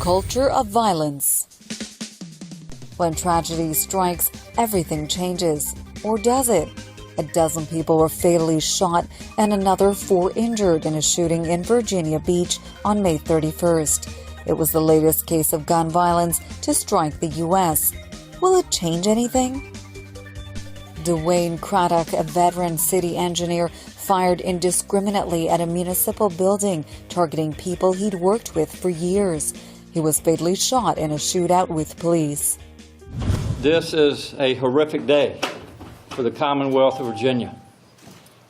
culture of violence. When tragedy strikes, everything changes. Or does it? A dozen people were fatally shot and another 4 injured in a shooting in Virginia Beach on May 31st. It was the latest case of gun violence to strike the U.S. Will it change anything? Dwayne Craddock, a veteran city engineer, fired indiscriminately at a municipal building, targeting people he'd worked with for years. He was fatally shot in a shootout with police. This is a horrific day for the Commonwealth of Virginia.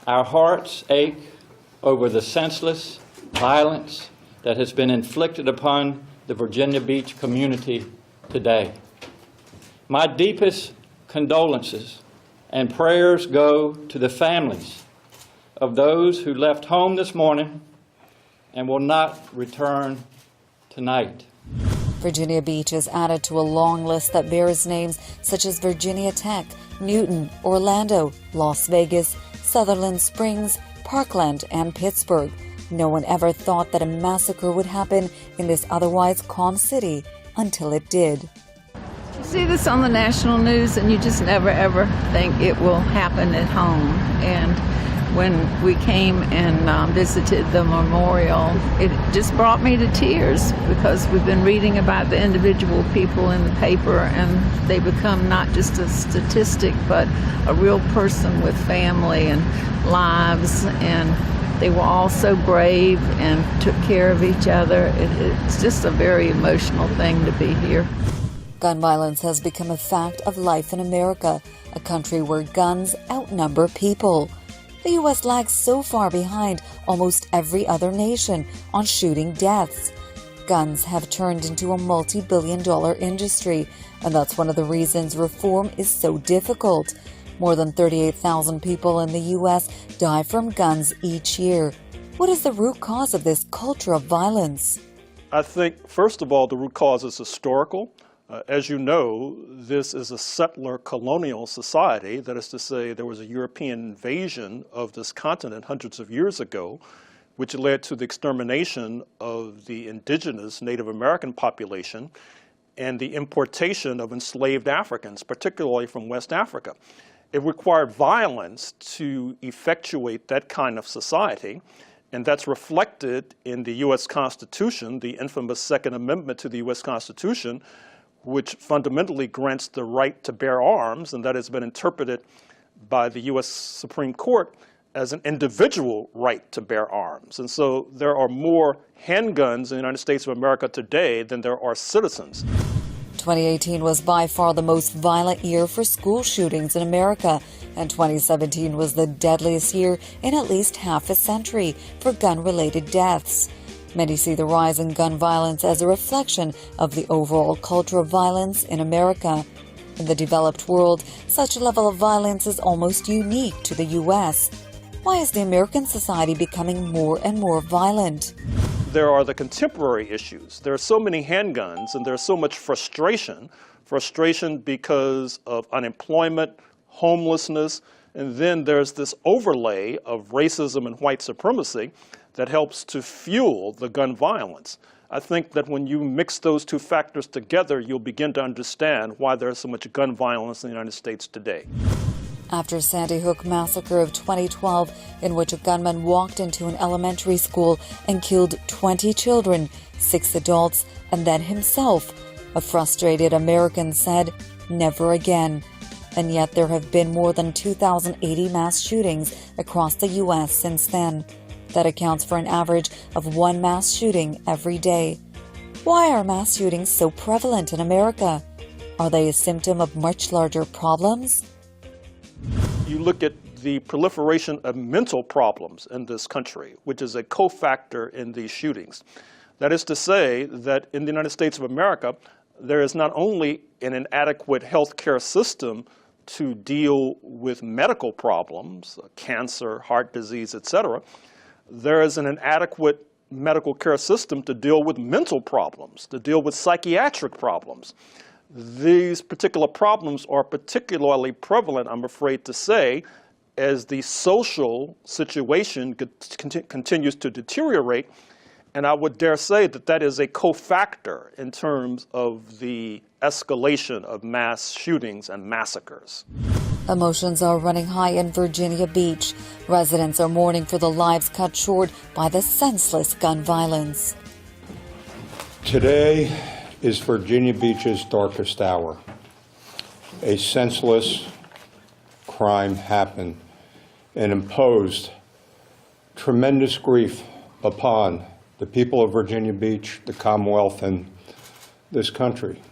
Our hearts ache over the senseless violence that has been inflicted upon the Virginia Beach community today. My deepest condolences and prayers go to the families of those who left home this morning and will not return tonight. Virginia Beach is added to a long list that bears names such as Virginia Tech, Newton, Orlando, Las Vegas, Sutherland Springs, Parkland, and Pittsburgh. No one ever thought that a massacre would happen in this otherwise calm city until it did. You see this on the national news and you just never ever think it will happen at home. And when we came and visited the memorial, it just brought me to tears because we've been reading about the individual people in the paper and they become not just a statistic but a real person with family and lives, and they were all so brave and took care of each other. It's just a very emotional thing to be here. Gun violence has become a fact of life in America, a country where guns outnumber people. The U.S. lags so far behind almost every other nation on shooting deaths. Guns have turned into a multi-billion-dollar industry, and that's one of the reasons reform is so difficult. More than 38,000 people in the U.S. die from guns each year. What is the root cause of this culture of violence? I think, first of all, the root cause is historical. As you know, this is a settler colonial society. That is to say, there was a European invasion of this continent hundreds of years ago, which led to the extermination of the indigenous Native American population and the importation of enslaved Africans, particularly from West Africa. It required violence to effectuate that kind of society, and that's reflected in the U.S. Constitution, the infamous Second Amendment to the U.S. Constitution, which fundamentally grants the right to bear arms, and that has been interpreted by the U.S. Supreme Court as an individual right to bear arms. And so there are more handguns in the United States of America today than there are citizens. 2018 was by far the most violent year for school shootings in America, and 2017 was the deadliest year in at least half a century for gun-related deaths. Many see the rise in gun violence as a reflection of the overall culture of violence in America. In the developed world, such a level of violence is almost unique to the U.S. Why is the American society becoming more and more violent? There are the contemporary issues. There are so many handguns and there's so much frustration because of unemployment, homelessness, and then there's this overlay of racism and white supremacy that helps to fuel the gun violence. I think that when you mix those two factors together, you'll begin to understand why there's so much gun violence in the United States today. After Sandy Hook massacre of 2012, in which a gunman walked into an elementary school and killed 20 children, 6 adults, and then himself, a frustrated American said, "Never again." And yet there have been more than 2,080 mass shootings across the U.S. since then. That accounts for an average of 1 mass shooting every day. Why are mass shootings so prevalent in America? Are they a symptom of much larger problems? You look at the proliferation of mental problems in this country, which is a cofactor in these shootings. That is to say that in the United States of America, there is not only an inadequate health care system to deal with medical problems, cancer, heart disease, etc., there is an inadequate medical care system to deal with mental problems, to deal with psychiatric problems. These particular problems are particularly prevalent, I'm afraid to say, as the social situation continues to deteriorate And I would dare say that that is a cofactor in terms of the escalation of mass shootings and massacres. Emotions are running high in Virginia Beach. Residents are mourning for the lives cut short by the senseless gun violence. Today is Virginia Beach's darkest hour. A senseless crime happened and imposed tremendous grief upon the people of Virginia Beach, the Commonwealth, and this country.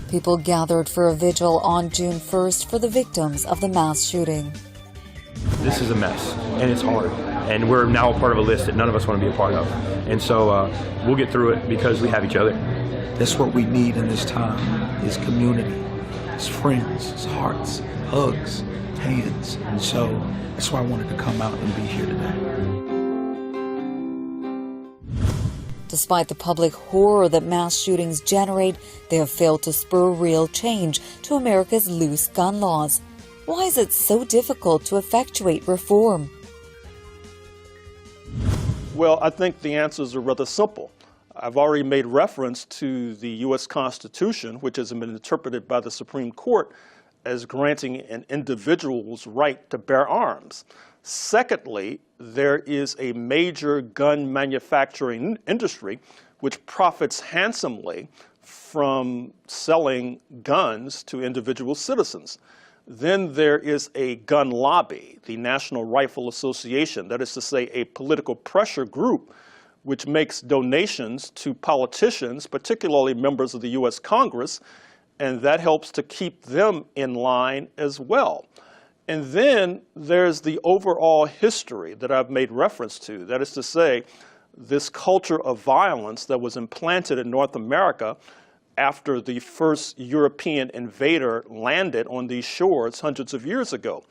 People gathered for a vigil on June 1st for the victims of the mass shooting. This is a mess, and it's hard. And we're now a part of a list that none of us want to be a part of. And so we'll get through it because we have each other. That's what we need in this time, is community. It's friends, it's hearts, hugs, hands. And so that's why I wanted to come out and be here today. Despite the public horror that mass shootings generate, they have failed to spur real change to America's loose gun laws. Why is it so difficult to effectuate reform? Well, I think the answers are rather simple. I've already made reference to the U.S. Constitution, which has been interpreted by the Supreme Court as granting an individual's right to bear arms. Secondly, there is a major gun manufacturing industry which profits handsomely from selling guns to individual citizens. Then there is a gun lobby, the National Rifle Association, that is to say a political pressure group which makes donations to politicians, particularly members of the U.S. Congress, and that helps to keep them in line as well. And then there's the overall history that I've made reference to. That is to say, this culture of violence that was implanted in North America after the first European invader landed on these shores hundreds of years ago.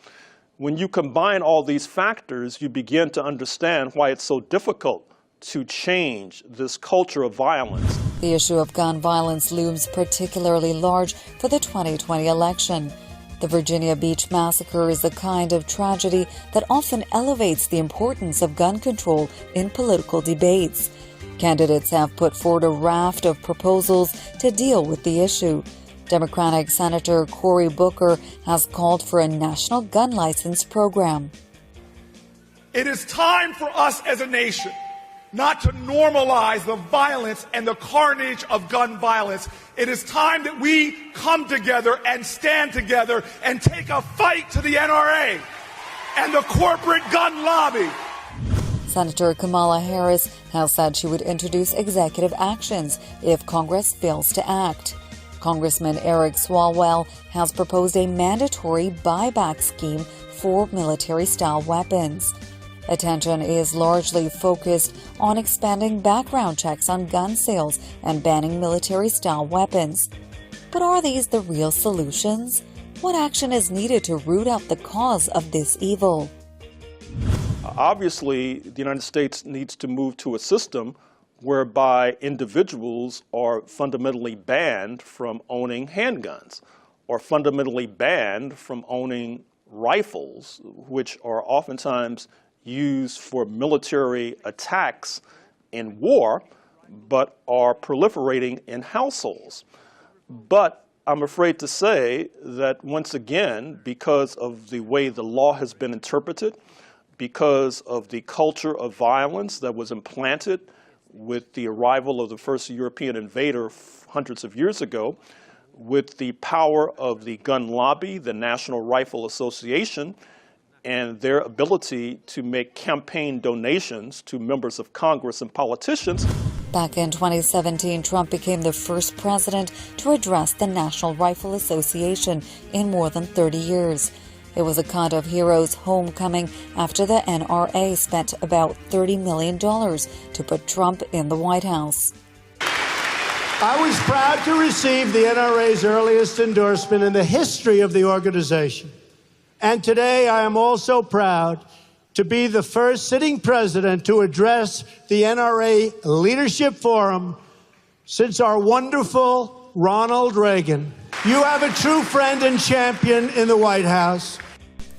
When you combine all these factors, you begin to understand why it's so difficult to change this culture of violence. The issue of gun violence looms particularly large for the 2020 election. The Virginia Beach massacre is the kind of tragedy that often elevates the importance of gun control in political debates. Candidates have put forward a raft of proposals to deal with the issue. Democratic Senator Cory Booker has called for a national gun license program. It is time for us as a nation not to normalize the violence and the carnage of gun violence. It is time that we come together and stand together and take a fight to the NRA and the corporate gun lobby. Senator Kamala Harris has said she would introduce executive actions if Congress fails to act. Congressman Eric Swalwell has proposed a mandatory buyback scheme for military-style weapons. Attention is largely focused on expanding background checks on gun sales and banning military-style weapons. But are these the real solutions? What action is needed to root out the cause of this evil? Obviously, the United States needs to move to a system whereby individuals are fundamentally banned from owning handguns or fundamentally banned from owning rifles, which are oftentimes used for military attacks in war, but are proliferating in households. But I'm afraid to say that once again, because of the way the law has been interpreted, because of the culture of violence that was implanted with the arrival of the first European invader hundreds of years ago, with the power of the gun lobby, the National Rifle Association, and their ability to make campaign donations to members of Congress and politicians. Back in 2017, Trump became the first president to address the National Rifle Association in more than 30 years. It was a kind of hero's homecoming after the NRA spent about $30 million to put Trump in the White House. I was proud to receive the NRA's earliest endorsement in the history of the organization. And today I am also proud to be the first sitting president to address the NRA Leadership Forum since our wonderful Ronald Reagan. You have a true friend and champion in the White House.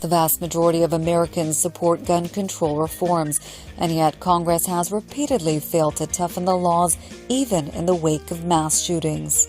The vast majority of Americans support gun control reforms, and yet Congress has repeatedly failed to toughen the laws, even in the wake of mass shootings.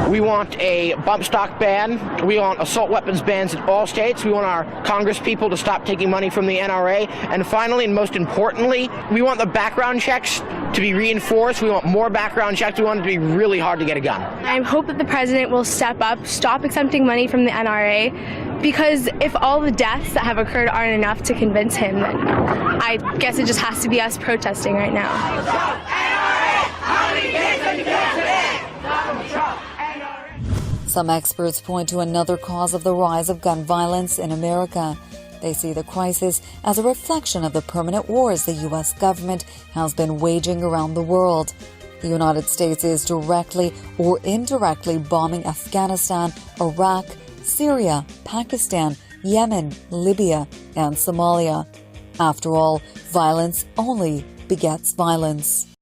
We want a bump stock ban. We want assault weapons bans in all states. We want our Congress people to stop taking money from the NRA. And finally, and most importantly, we want the background checks to be reinforced. We want more background checks. We want it to be really hard to get a gun. I hope that the president will step up, stop accepting money from the NRA, because if all the deaths that have occurred aren't enough to convince him, then I guess it just has to be us protesting right now. Some experts point to another cause of the rise of gun violence in America. They see the crisis as a reflection of the permanent wars the U.S. government has been waging around the world. The United States is directly or indirectly bombing Afghanistan, Iraq, Syria, Pakistan, Yemen, Libya, and Somalia. After all, violence only begets violence.